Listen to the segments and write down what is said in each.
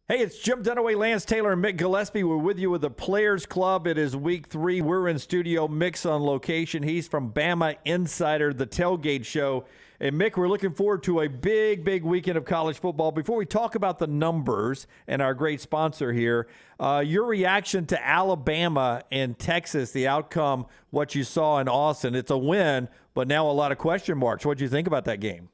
Hey, it's Jim Dunaway, Lance Taylor, and Mick Gillespie. We're with you with the Players Club. It is week 3. We're in studio. Mick's on location. He's from Bama Insider, the Tailgate Show. And Mick, we're looking forward to a big weekend of college football. Before we talk about the numbers and our great sponsor here, your reaction to Alabama and Texas, the outcome, what you saw in Austin. It's a win, but now a lot of question marks. What do you think about that game?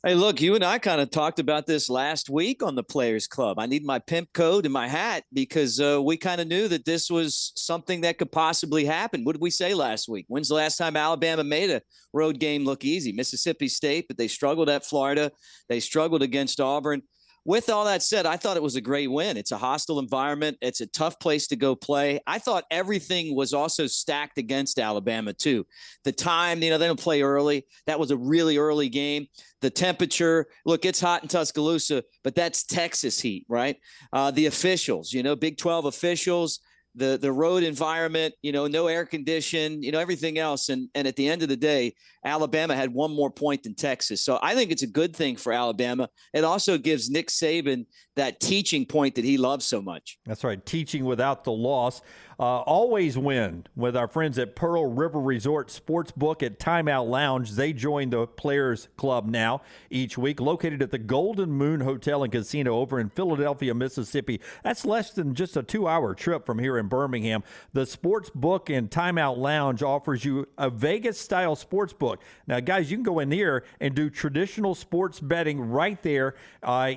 Hey, look, you and I kind of talked about this last week on the Players Club. I need my pimp code and my hat because we kind of knew that this was something that could possibly happen. What did we say last week? When's the last time Alabama made a road game look easy? Mississippi State, but they struggled at Florida. They struggled against Auburn. With all that said, I thought it was a great win. It's a hostile environment. It's a tough place to go play. I thought everything was also stacked against Alabama, too. The time, they don't play early. That was a really early game. The temperature, look, it's hot in Tuscaloosa, but that's Texas heat, right? The officials, Big 12 officials, the road environment, no air condition, everything else. And at the end of the day, Alabama had one more point than Texas. So I think it's a good thing for Alabama. It also gives Nick Saban that teaching point that he loves so much. That's right. Teaching without the loss. Always win with our friends at Pearl River Resort Sportsbook at Timeout Lounge. They join the Players Club now each week, located at the Golden Moon Hotel and Casino over in Philadelphia, Mississippi. That's less than just a 2-hour trip from here in Birmingham. The Sportsbook and Timeout Lounge offers you a Vegas-style sportsbook. Now, guys, you can go in there and do traditional sports betting right there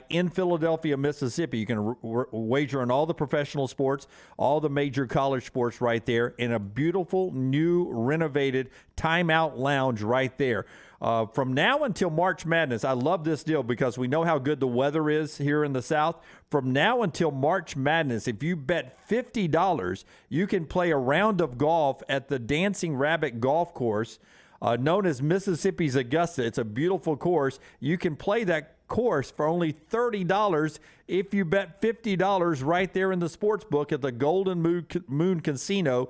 in Philadelphia, Mississippi. You can wager on all the professional sports, all the major college sports right there in a beautiful, new, renovated Timeout Lounge right there. From now until March Madness, I love this deal because we know how good the weather is here in the South. From now until March Madness, if you bet $50, you can play a round of golf at the Dancing Rabbit Golf Course, known as Mississippi's Augusta. It's a beautiful course. You can play that course for only $30 if you bet $50 right there in the sports book at the Golden Moon Casino.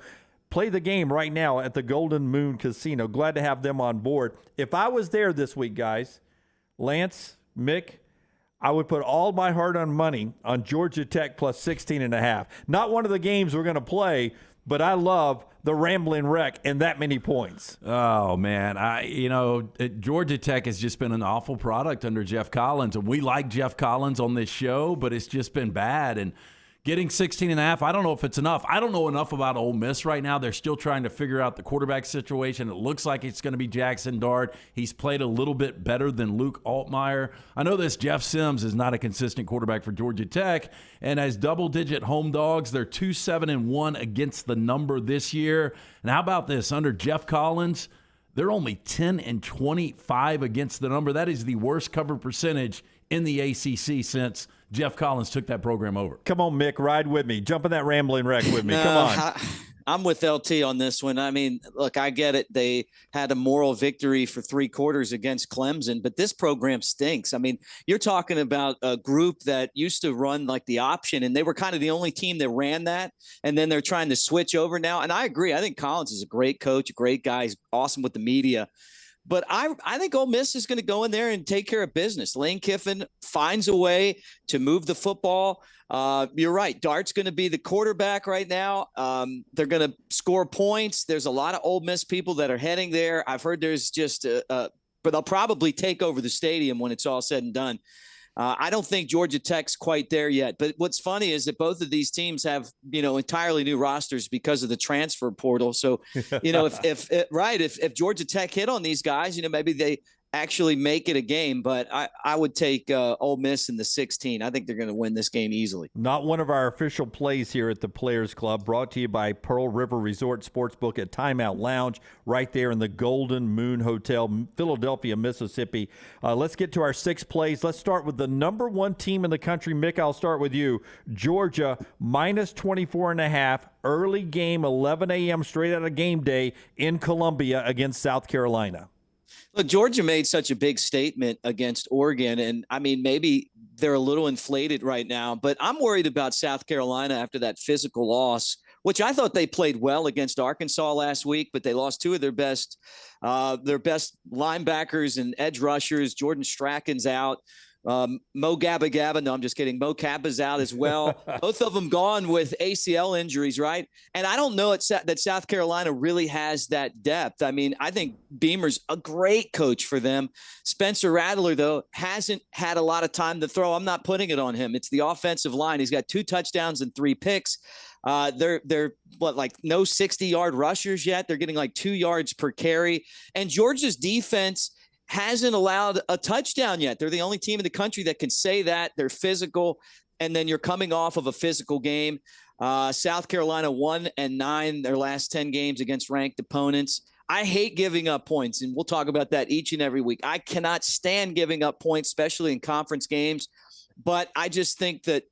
Play the game right now at the Golden Moon Casino. Glad to have them on board. If I was there this week, guys, Lance, Mick, I would put all my hard-earned money on Georgia Tech plus 16.5. Not one of the games we're going to play, but I love the Rambling Wreck and that many points. Oh, man. Georgia Tech has just been an awful product under Jeff Collins. And we like Jeff Collins on this show, but it's just been bad. And getting 16.5, I don't know if it's enough. I don't know enough about Ole Miss right now. They're still trying to figure out the quarterback situation. It looks like it's going to be Jackson Dart. He's played a little bit better than Luke Altmaier. I know this Jeff Sims is not a consistent quarterback for Georgia Tech. And as double-digit home dogs, they're 2-7-1 against the number this year. And how about this? Under Jeff Collins, they're only 10-25 against the number. That is the worst cover percentage in the ACC since Jeff Collins took that program over. Come on, Mick, ride with me. Jump in that Rambling Wreck with me. Come on. I'm with LT on this one. I mean, look, I get it. They had a moral victory for 3 quarters against Clemson, but this program stinks. I mean, you're talking about a group that used to run like the option, and they were kind of the only team that ran that, and then they're trying to switch over now. And I agree. I think Collins is a great coach, a great guy. He's awesome with the media. But I think Ole Miss is going to go in there and take care of business. Lane Kiffin finds a way to move the football. You're right. Dart's going to be the quarterback right now. They're going to score points. There's a lot of Ole Miss people that are heading there. I've heard there's just but they'll probably take over the stadium when it's all said and done. I don't think Georgia Tech's quite there yet. But what's funny is that both of these teams have, entirely new rosters because of the transfer portal. So, if Georgia Tech hit on these guys, maybe they actually make it a game. But I would take Ole Miss in the 16. I think they're going to win this game easily. Not one of our official plays here at the Players Club, brought to you by Pearl River Resort Sportsbook at Timeout Lounge right there in the Golden Moon Hotel, Philadelphia, Mississippi. Let's get to our 6 plays. Let's start with the number 1 team in the country. Mick, I'll start with you. Georgia, minus 24.5. Early game, 11 a.m. straight out of game day in Columbia against South Carolina. Look, Georgia made such a big statement against Oregon, and I mean, maybe they're a little inflated right now, but I'm worried about South Carolina after that physical loss, which I thought they played well against Arkansas last week, but they lost 2 of their best linebackers and edge rushers. Jordan Strachan's out. Mo Gabba Gabba. No, I'm just kidding. Mo Kappa's out as well. Both of them gone with ACL injuries, right? And I don't know that South Carolina really has that depth. I mean, I think Beamer's a great coach for them. Spencer Rattler, though, hasn't had a lot of time to throw. I'm not putting it on him. It's the offensive line. He's got 2 touchdowns and 3 picks. They're like no 60-yard rushers yet. They're getting like 2 yards per carry. And Georgia's defense hasn't allowed a touchdown yet. They're the only team in the country that can say that. They're physical, and then you're coming off of a physical game. South Carolina 1-9 their last 10 games against ranked opponents. I hate giving up points, and we'll talk about that each and every week. I cannot stand giving up points, especially in conference games, but I just think that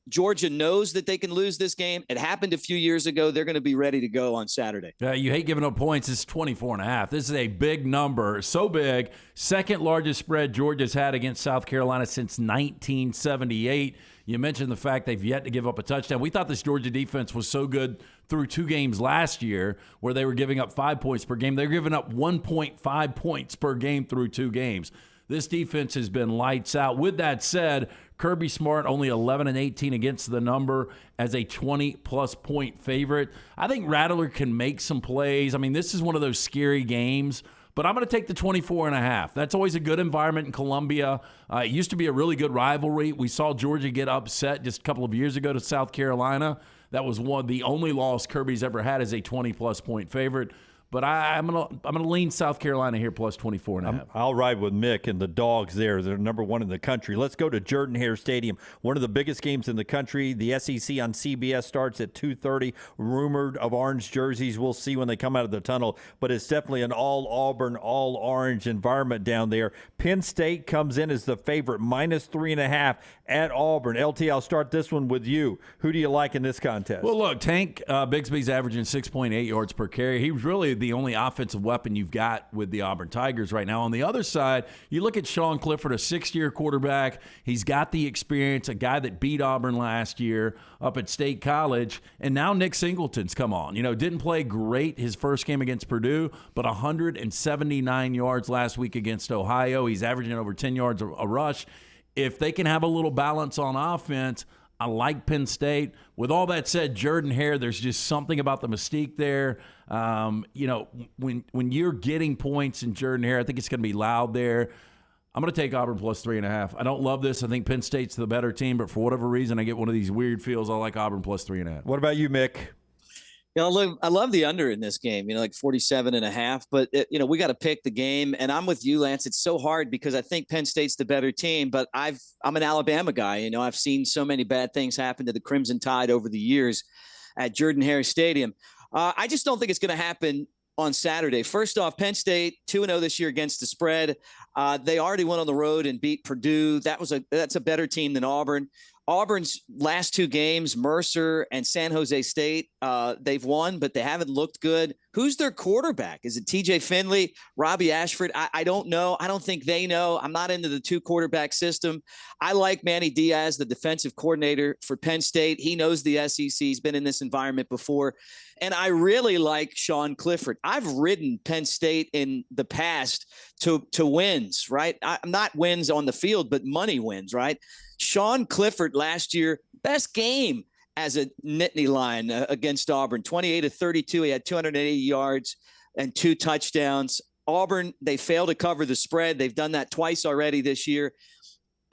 Georgia knows that they can lose this game. It happened a few years ago. They're going to be ready to go on Saturday. You hate giving up points. It's 24.5. This is a big number. So big. Second largest spread Georgia's had against South Carolina since 1978. You mentioned the fact they've yet to give up a touchdown. We thought this Georgia defense was so good through 2 games last year where they were giving up 5 points per game. They're giving up 1.5 points per game through 2 games. This defense has been lights out. With that said, Kirby Smart only 11-18 against the number as a 20-plus point favorite. I think Rattler can make some plays. I mean, this is one of those scary games, but I'm going to take the 24.5. That's always a good environment in Columbia. It used to be a really good rivalry. We saw Georgia get upset just a couple of years ago to South Carolina. That was the only loss Kirby's ever had as a 20-plus point favorite. But I'm gonna lean South Carolina here plus 24.5. I'll ride with Mick and the Dogs there. They're number 1 in the country. Let's go to Jordan-Hare Stadium, one of the biggest games in the country. The SEC on CBS starts at 2:30. Rumored of orange jerseys. We'll see when they come out of the tunnel. But it's definitely an all-Auburn, all-orange environment down there. Penn State comes in as the favorite, minus 3.5 at Auburn. LT, I'll start this one with you. Who do you like in this contest? Well, look, Tank Bigsby's averaging 6.8 yards per carry. He's really the only offensive weapon you've got with the Auburn Tigers right now. On the other side, you look at Sean Clifford, a 6-year quarterback. He's got the experience, a guy that beat Auburn last year up at State College. And now Nick Singleton's come on. Didn't play great his first game against Purdue, but 179 yards last week against Ohio. He's averaging over 10 yards a rush. If they can have a little balance on offense, I like Penn State. With all that said, Jordan-Hare, there's just something about the mystique there. When you're getting points in Jordan-Hare, I think it's going to be loud there. I'm going to take Auburn plus 3.5. I don't love this. I think Penn State's the better team, but for whatever reason, I get one of these weird feels. I like Auburn plus 3.5. What about you, Mick? I love the under in this game, like 47.5, but we got to pick the game. And I'm with you, Lance. It's so hard because I think Penn State's the better team, but I'm an Alabama guy. I've seen so many bad things happen to the Crimson Tide over the years at Jordan-Hare Stadium. I just don't think it's going to happen on Saturday. First off, Penn State 2-0 this year against the spread. They already went on the road and beat Purdue. That's a better team than Auburn. Auburn's last 2 games, Mercer and San Jose State, they've won, but they haven't looked good. Who's their quarterback? Is it TJ Finley, Robbie Ashford? I don't know. I don't think they know. I'm not into the 2-quarterback system. I like Manny Diaz, the defensive coordinator for Penn State. He knows the SEC. He's been in this environment before. And I really like Sean Clifford. I've ridden Penn State in the past to wins, right? I'm not wins on the field, but money wins, right? Sean Clifford last year, best game as a Nittany Lion against Auburn, 28-32. He had 280 yards and 2 touchdowns. Auburn, they failed to cover the spread. They've done that twice already this year.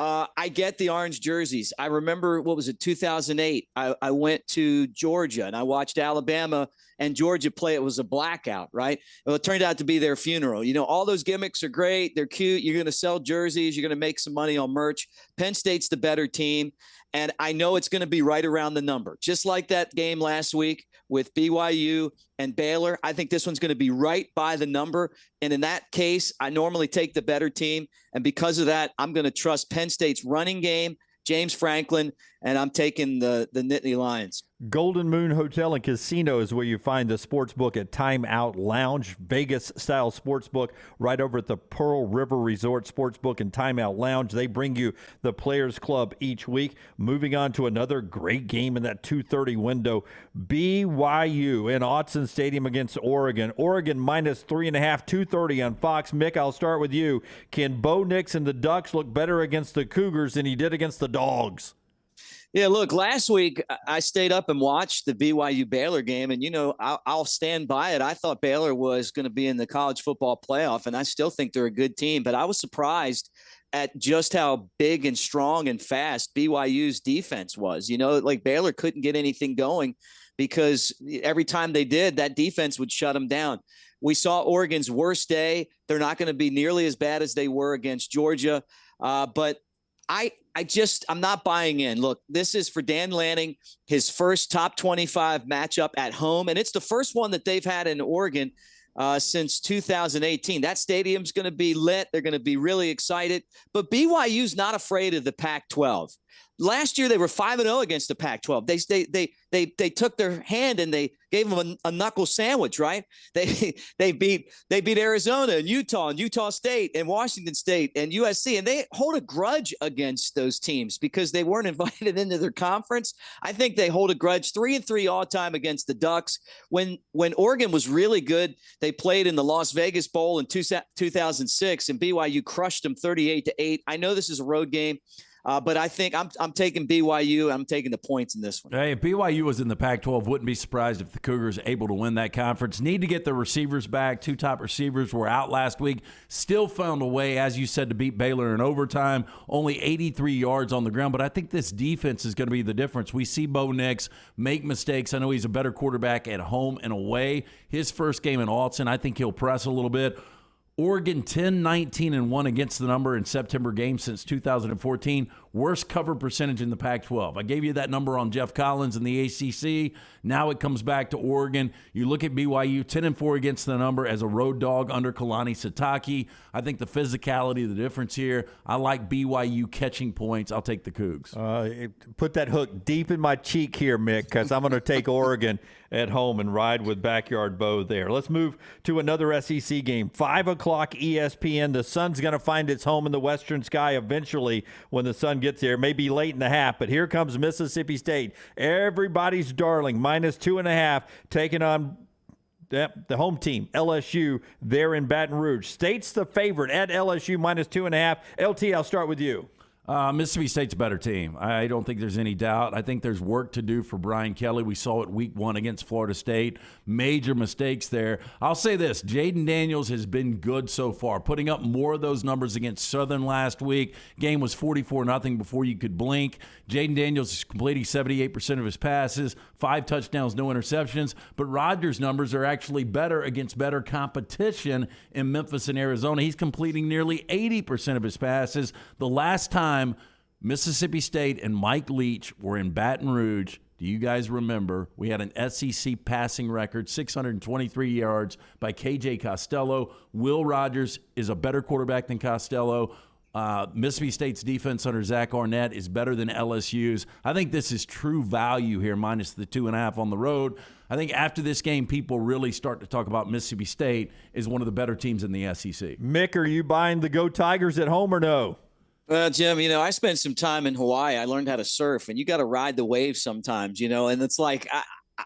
I get the orange jerseys. I remember, 2008? I went to Georgia and I watched Alabama and Georgia play. It was a blackout, right? Well, it turned out to be their funeral. All those gimmicks are great. They're cute. You're going to sell jerseys. You're going to make some money on merch. Penn State's the better team. And I know it's going to be right around the number. Just like that game last week with BYU and Baylor, I think this one's going to be right by the number. And in that case, I normally take the better team. And because of that, I'm going to trust Penn State's running game, James Franklin, and I'm taking the Nittany Lions. Golden Moon Hotel and Casino is where you find the Sportsbook at Timeout Lounge, Vegas-style Sportsbook right over at the Pearl River Resort Sportsbook and Timeout Lounge. They bring you the Players Club each week. Moving on to another great game in that 2:30 window, BYU in Autzen Stadium against Oregon. Oregon minus 3.5, 2:30 on Fox. Mick, I'll start with you. Can Bo Nix and the Ducks look better against the Cougars than he did against the Dogs? Yeah, look, last week I stayed up and watched the BYU Baylor game, and, I'll stand by it. I thought Baylor was going to be in the college football playoff, and I still think they're a good team. But I was surprised at just how big and strong and fast BYU's defense was. Like Baylor couldn't get anything going because every time they did, that defense would shut them down. We saw Oregon's worst day. They're not going to be nearly as bad as they were against Georgia, but I'm not buying in. Look, this is for Dan Lanning, his first top 25 matchup at home, and it's the first one that they've had in Oregon since 2018. That stadium's going to be lit. They're going to be really excited. But BYU's not afraid of the Pac-12. Last year they were 5-0 against the Pac-12. They took their hand and they gave them a knuckle sandwich, right? They beat Arizona and Utah State and Washington State and USC, and they hold a grudge against those teams because they weren't invited into their conference. I think they hold a grudge. 3-3 all time against the Ducks. When Oregon was really good, they played in the Las Vegas Bowl in 2006, and BYU crushed them 38-8. I know this is a road game. But I think I'm taking BYU. I'm taking the points in this one. Hey, if BYU was in the Pac-12, wouldn't be surprised if the Cougars are able to win that conference. Need to get the receivers back. Two top receivers were out last week. Still found a way, as you said, to beat Baylor in overtime. Only 83 yards on the ground. But I think this defense is going to be the difference. We see Bo Nix make mistakes. I know he's a better quarterback at home and away. His first game in Autzen, I think he'll press a little bit. Oregon 10-19-1 against the number in September games since 2014. Worst cover percentage in the Pac-12. I gave you that number on Jeff Collins in the ACC. Now it comes back to Oregon. You look at BYU 10-4 against the number as a road dog under Kalani Sitake. I think the physicality, the difference here. I like BYU catching points. I'll take the Cougs. Put that hook deep in my cheek here, Mick, because I'm going to take Oregon at home and ride with Backyard Bo there. Let's move to another SEC game. 5 o'clock ESPN. The sun's going to find its home in the western sky eventually when the sun gets there. Maybe late in the half, but here comes Mississippi State. Everybody's darling, minus 2.5, taking on the home team, LSU, there in Baton Rouge. State's the favorite at LSU, minus 2.5. LT, I'll start with you. Mississippi State's a better team. I don't think there's any doubt. I think there's work to do for Brian Kelly. We saw it week 1 against Florida State. Major mistakes there. I'll say this. Jaden Daniels has been good so far, putting up more of those numbers against Southern last week. Game was 44-0 before you could blink. Jaden Daniels is completing 78% of his passes, 5 touchdowns, no interceptions. But Rodgers' numbers are actually better against better competition in Memphis and Arizona. He's completing nearly 80% of his passes. The last time Mississippi State and Mike Leach were in Baton Rouge, do you guys remember? We had an SEC passing record, 623 yards by KJ Costello. Will Rogers is a better quarterback than Costello. Mississippi State's defense under Zach Arnett is better than LSU's. I think this is true value here, minus the 2.5 on the road. I think after this game, people really start to talk about Mississippi State as one of the better teams in the SEC. Mick, are you buying the Go Tigers at home or no? Well, Jim, I spent some time in Hawaii. I learned how to surf, and you got to ride the waves sometimes, and it's like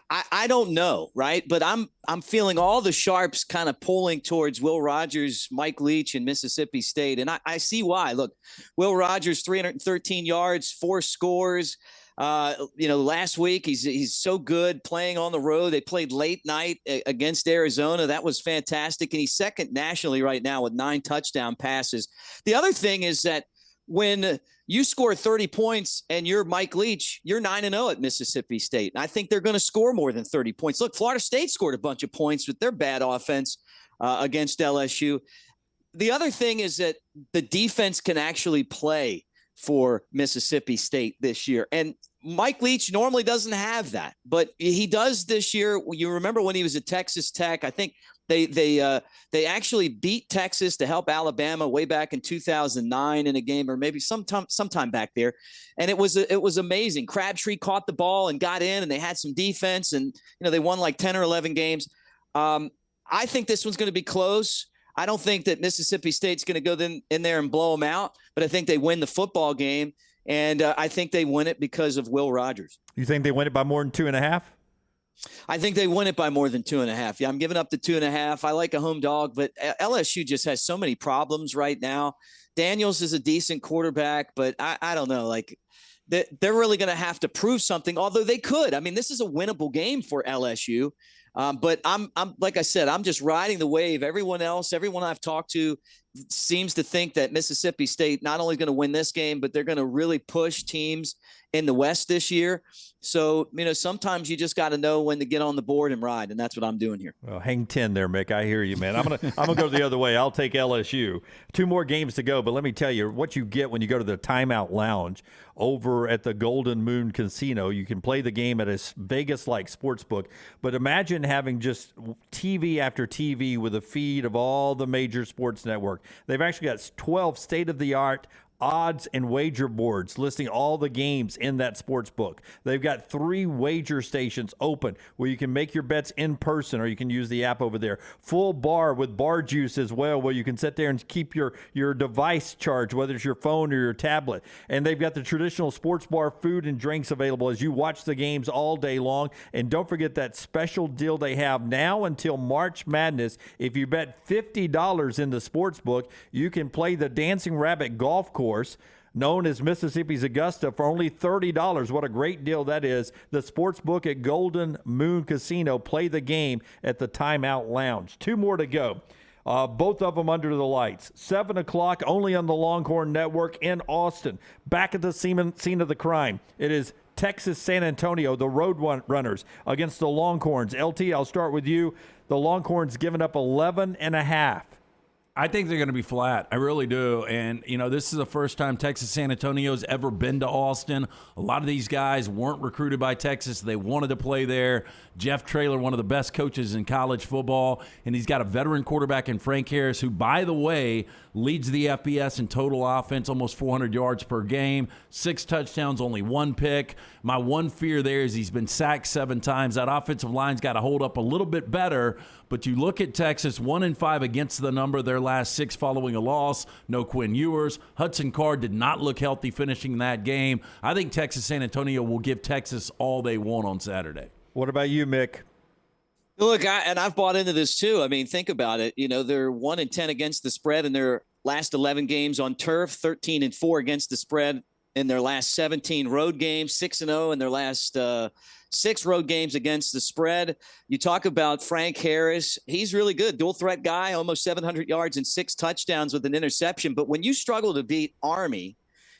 I don't know, right? But I'm feeling all the sharps kind of pulling towards Will Rogers, Mike Leach, and Mississippi State, and I see why. Look, Will Rogers, 313 yards, 4 scores. Last week he's so good playing on the road. They played late night against Arizona. That was fantastic, and he's second nationally right now with 9 touchdown passes. The other thing is that when you score 30 points and you're Mike Leach, you're 9-0 at Mississippi State. And I think they're going to score more than 30 points. Look, Florida State scored a bunch of points with their bad offense against LSU. The other thing is that the defense can actually play for Mississippi State this year. And Mike Leach normally doesn't have that, but he does this year. You remember when he was at Texas Tech, I think They actually beat Texas to help Alabama way back in 2009 in a game, or maybe sometime back there, and it was amazing. Crabtree caught the ball and got in, and they had some defense, and they won like 10 or 11 games. I think this one's going to be close. I don't think that Mississippi State's going to go in there and blow them out, but I think they win the football game, and I think they win it because of Will Rogers. You think they win it by more than 2.5? I think they win it by more than 2.5. Yeah, I'm giving up the 2.5. I like a home dog, but LSU just has so many problems right now. Daniels is a decent quarterback, but I don't know. Like, they're really going to have to prove something, although they could. I mean, this is a winnable game for LSU. But I'm like I said, I'm just riding the wave. Everyone I've talked to seems to think that Mississippi State not only going to win this game, but they're going to really push teams in the West this year. So, sometimes you just got to know when to get on the board and ride, and that's what I'm doing here. Well, hang 10 there, Mick. I hear you, man. I'm gonna go the other way. I'll take LSU. 2 more games to go, but let me tell you what you get when you go to the Timeout Lounge over at the Golden Moon Casino. You can play the game at a Vegas-like sportsbook, but imagine having just TV after TV with a feed of all the major sports network. They've actually got 12 state-of-the-art odds and wager boards listing all the games in that sports book. They've got 3 wager stations open where you can make your bets in person, or you can use the app over there. Full bar with bar juice as well, where you can sit there and keep your device charged, whether it's your phone or your tablet. And they've got the traditional sports bar food and drinks available as you watch the games all day long. And don't forget that special deal they have now until March Madness. If you bet $50 in the sports book, you can play the Dancing Rabbit golf course, known as Mississippi's Augusta, for only $30. What a great deal that is. The sports book at Golden Moon Casino. Play the game at the Timeout Lounge. 2 more to go. Both of them under the lights. 7 o'clock only on the Longhorn Network in Austin. Back at the scene of the crime. It is Texas San Antonio, the Road Runners, against the Longhorns. LT, I'll start with you. The Longhorns giving up 11.5. I think they're going to be flat. I really do. And, this is the first time Texas San Antonio's ever been to Austin. A lot of these guys weren't recruited by Texas. They wanted to play there. Jeff Traylor, one of the best coaches in college football, and he's got a veteran quarterback in Frank Harris, who, by the way, leads the FBS in total offense, almost 400 yards per game, 6 touchdowns, only 1 pick. My one fear there is he's been sacked 7 times. That offensive line's got to hold up a little bit better. But you look at Texas, 1-5 against the number, their last 6 following a loss. No Quinn Ewers. Hudson Card did not look healthy finishing that game. I think Texas San Antonio will give Texas all they want on Saturday. What about you, Mick? Look, I've bought into this too. I mean, think about it. They're 1-10 against the spread in their last 11 games on turf, 13-4 against the spread in their last 17 road games, 6-0 in their last 6 road games against the spread. You talk about Frank Harris. He's really good. Dual threat guy, almost 700 yards and 6 touchdowns with an interception. But when you struggle to beat Army,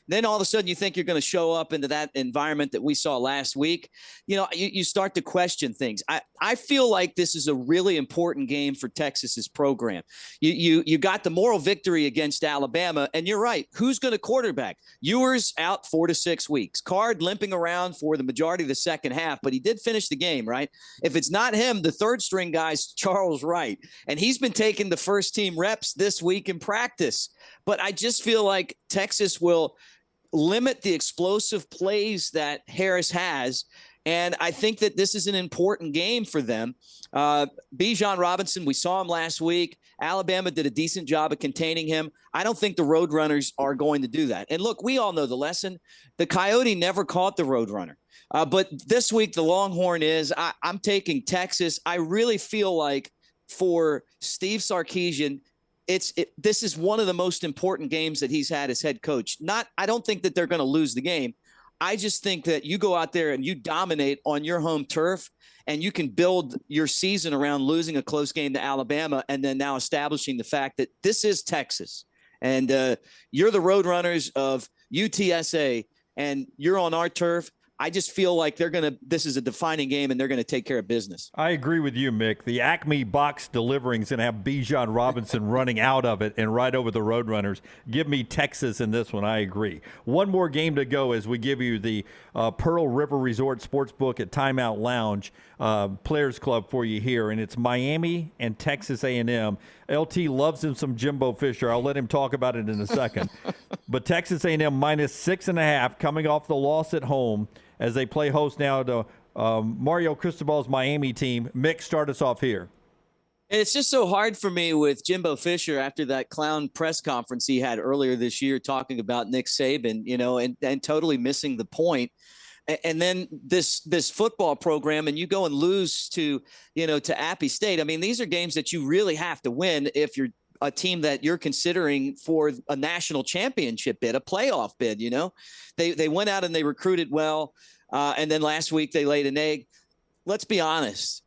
then all of a sudden you think you're going to show up into that environment that we saw last week. You start to question things. I feel like this is a really important game for Texas's program. You got the moral victory against Alabama, and you're right. Who's going to quarterback? Ewers out 4 to 6 weeks. Card limping around for the majority of the second half, but he did finish the game, right? If it's not him, the third string guy's Charles Wright, and he's been taking the first team reps this week in practice. But I just feel like Texas will limit the explosive plays that Harris has. And I think that this is an important game for them. Bijan Robinson, we saw him last week. Alabama did a decent job of containing him. I don't think the Roadrunners are going to do that. And look, we all know the lesson. The Coyote never caught the Roadrunner. But this week, the Longhorn is. I'm taking Texas. I really feel like for Steve Sarkisian, this is one of the most important games that he's had as head coach. I don't think that they're going to lose the game. I just think that you go out there and you dominate on your home turf, and you can build your season around losing a close game to Alabama and then now establishing the fact that this is Texas. And you're the Roadrunners of UTSA, and you're on our turf. I just feel like this is a defining game and they're going to take care of business. I agree with you, Mick. The Acme box delivering is going to have Bijan Robinson running out of it and right over the Roadrunners. Give me Texas in this one. I agree. One more game to go as we give you the Pearl River Resort Sportsbook at Timeout Lounge Players Club for you here, and it's Miami and Texas A&M. LT loves him some Jimbo Fisher. I'll let him talk about it in a second. But Texas A&M minus 6.5 coming off the loss at home as they play host now to Mario Cristobal's Miami team. Mick, start us off here. It's just so hard for me with Jimbo Fisher after that clown press conference he had earlier this year talking about Nick Saban, and totally missing the point. And then this football program, and you go and lose to Appy State. I mean, these are games that you really have to win if you're a team that you're considering for a national championship bid, a playoff bid. They went out and they recruited well. And then last week they laid an egg. Let's be honest.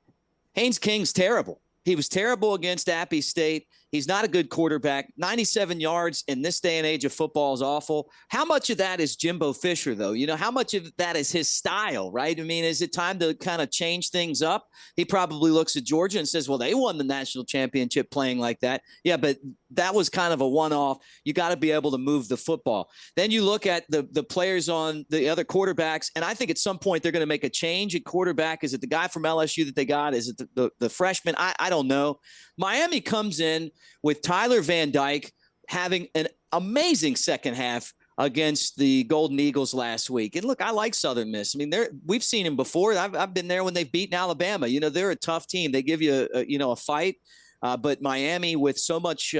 Haynes King's terrible. He was terrible against Appy State. He's not a good quarterback. 97 yards in this day and age of football is awful. How much of that is Jimbo Fisher, though? How much of that is his style, right? I mean, is it time to kind of change things up? He probably looks at Georgia and says, well, they won the national championship playing like that. Yeah, but that was kind of a one-off. You got to be able to move the football. Then you look at the players on the other quarterbacks, and I think at some point they're going to make a change at quarterback. Is it the guy from LSU that they got? Is it the freshman? I don't know. Miami comes in with Tyler Van Dyke having an amazing second half against the Golden Eagles last week. And look, I like Southern Miss. I mean, we've seen him before. I've been there when they've beaten Alabama. They're a tough team. They give you a fight. But Miami, with so much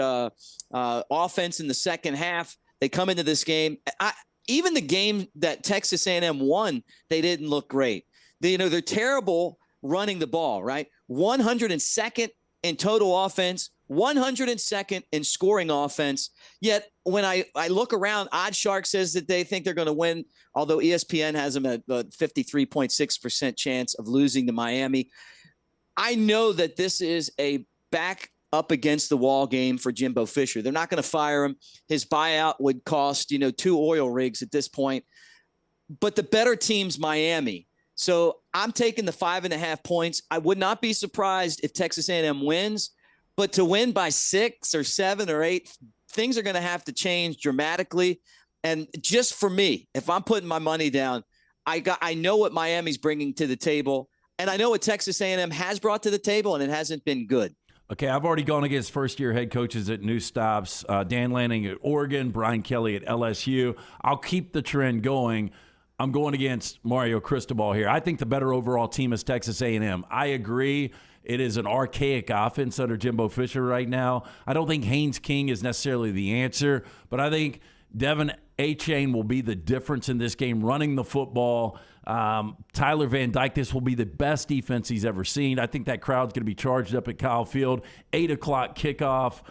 offense in the second half, they come into this game. Even the game that Texas A&M won, they didn't look great. They're terrible running the ball, right? 102nd in total offense, 102nd in scoring offense. Yet when I look around, OddsShark says that they think they're going to win, although ESPN has them at a 53.6% chance of losing to Miami. I know that this is a back up against the wall game for Jimbo Fisher. They're not going to fire him. His buyout would cost, 2 oil rigs at this point. But the better team's Miami. So I'm taking the 5.5 points. I would not be surprised if Texas A&M wins, but to win by 6 or 7 or 8, things are going to have to change dramatically. And just for me, if I'm putting my money down, I know what Miami's bringing to the table, and I know what Texas A&M has brought to the table, and it hasn't been good. Okay, I've already gone against first-year head coaches at new stops, Dan Lanning at Oregon, Brian Kelly at LSU. I'll keep the trend going. I'm going against Mario Cristobal here. I think the better overall team is Texas A&M. I agree. It is an archaic offense under Jimbo Fisher right now. I don't think Haynes King is necessarily the answer, but I think Devin Achane will be the difference in this game, running the football. Tyler Van Dyke, this will be the best defense he's ever seen. I think that crowd's going to be charged up at Kyle Field. 8 o'clock kickoff.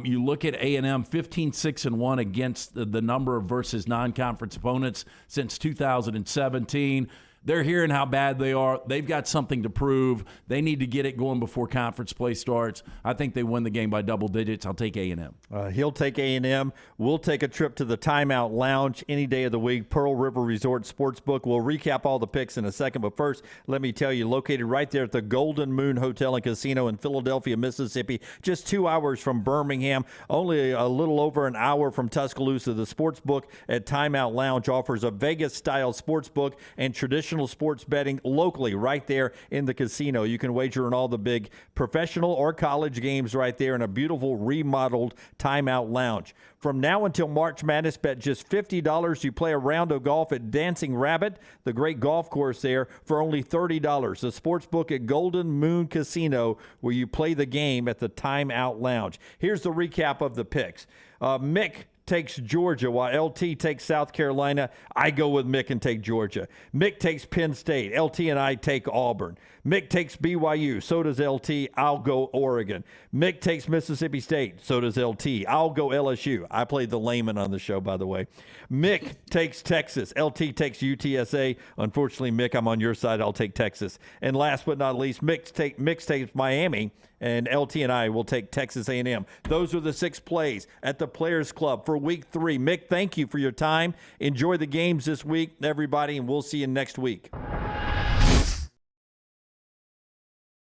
You look at A&M, 15-6-1 against the number versus non-conference opponents since 2017. They're hearing how bad they are. They've got something to prove. They need to get it going before conference play starts. I think they win the game by double digits. I'll take A&M. He'll take A&M. We'll take a trip to the Timeout Lounge any day of the week. Pearl River Resort Sportsbook. We'll recap all the picks in a second. But first, let me tell you, located right there at the Golden Moon Hotel and Casino in Philadelphia, Mississippi, just 2 hours from Birmingham, only a little over an hour from Tuscaloosa. The Sportsbook at Timeout Lounge offers a Vegas-style sportsbook and traditional sports betting locally right there in the casino. You can wager on all the big professional or college games right there in a beautiful remodeled Timeout Lounge. From now until March Madness, bet just $50. You play a round of golf at Dancing Rabbit, the great golf course there, for only $30. The Sportsbook at Golden Moon Casino, where you play the game at the Timeout Lounge. Here's the recap of the picks. Mick takes Georgia, while LT takes South Carolina. I go with Mick and take Georgia. Mick takes Penn State. LT and I take Auburn. Mick takes BYU. So does LT. I'll go Oregon. Mick takes Mississippi State. So does LT. I'll go LSU. I played the layman on the show, by the way. Mick takes Texas. LT takes UTSA. Unfortunately, Mick, I'm on your side. I'll take Texas. And last but not least, Mick takes Miami, and LT and I will take Texas A&M. Those are the 6 plays at the Players Club for Week 3. Mick, thank you for your time. Enjoy the games this week, everybody, and we'll see you next week.